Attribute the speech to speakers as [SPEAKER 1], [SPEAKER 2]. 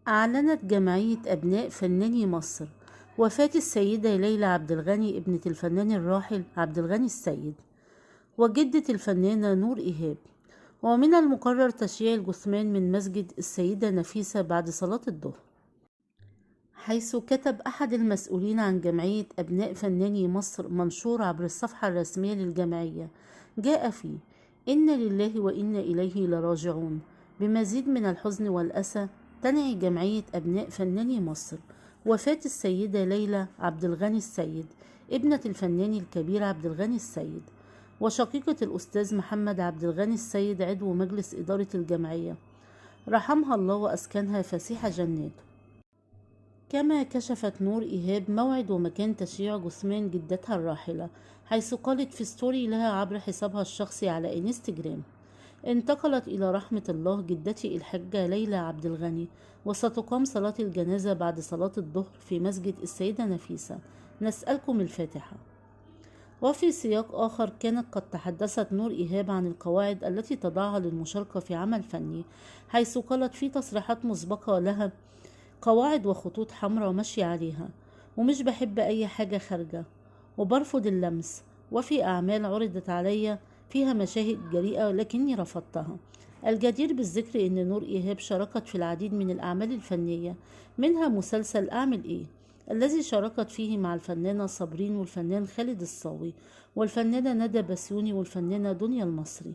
[SPEAKER 1] أعلنت جمعية أبناء فناني مصر وفاة السيدة ليلى عبد الغني ابنة الفنان الراحل عبد الغني السيد وجدة الفنانة نور إيهاب. ومن المقرر تشييع الجثمان من مسجد السيدة نفيسة بعد صلاة الظهر، حيث كتب أحد المسؤولين عن جمعية أبناء فناني مصر منشور عبر الصفحة الرسمية للجمعية جاء فيه: إنا لله وإنا إليه لراجعون. بمزيد من الحزن والأسى تنعي جمعية أبناء فناني مصر وفاة السيدة ليلى عبد الغني السيد ابنة الفنان الكبير عبد الغني السيد وشقيقة الأستاذ محمد عبد الغني السيد عضو مجلس إدارة الجمعية، رحمها الله وأسكنها فسيح جناته. كما كشفت نور إيهاب موعد ومكان تشييع جثمان جدتها الراحلة، حيث قالت في ستوري لها عبر حسابها الشخصي على انستجرام: انتقلت إلى رحمة الله جدتي الحاجة ليلى عبد الغني، وستقام صلاة الجنازة بعد صلاة الظهر في مسجد السيدة نفيسة، نسألكم الفاتحة. وفي سياق آخر كانت قد تحدثت نور إيهاب عن القواعد التي تضعها للمشاركة في عمل فني، حيث قالت في تصريحات مسبقة لها: قواعد وخطوط حمراء ماشية عليها، ومش بحب أي حاجة خارجة، وبرفض اللمس، وفي أعمال عرضت عليا فيها مشاهد جريئة لكني رفضتها. الجدير بالذكر أن نور إيهاب شاركت في العديد من الأعمال الفنية، منها مسلسل أعمل إيه، الذي شاركت فيه مع الفنانة صابرين والفنان خالد الصاوي والفنانة ندى بسيوني والفنانة دنيا المصري.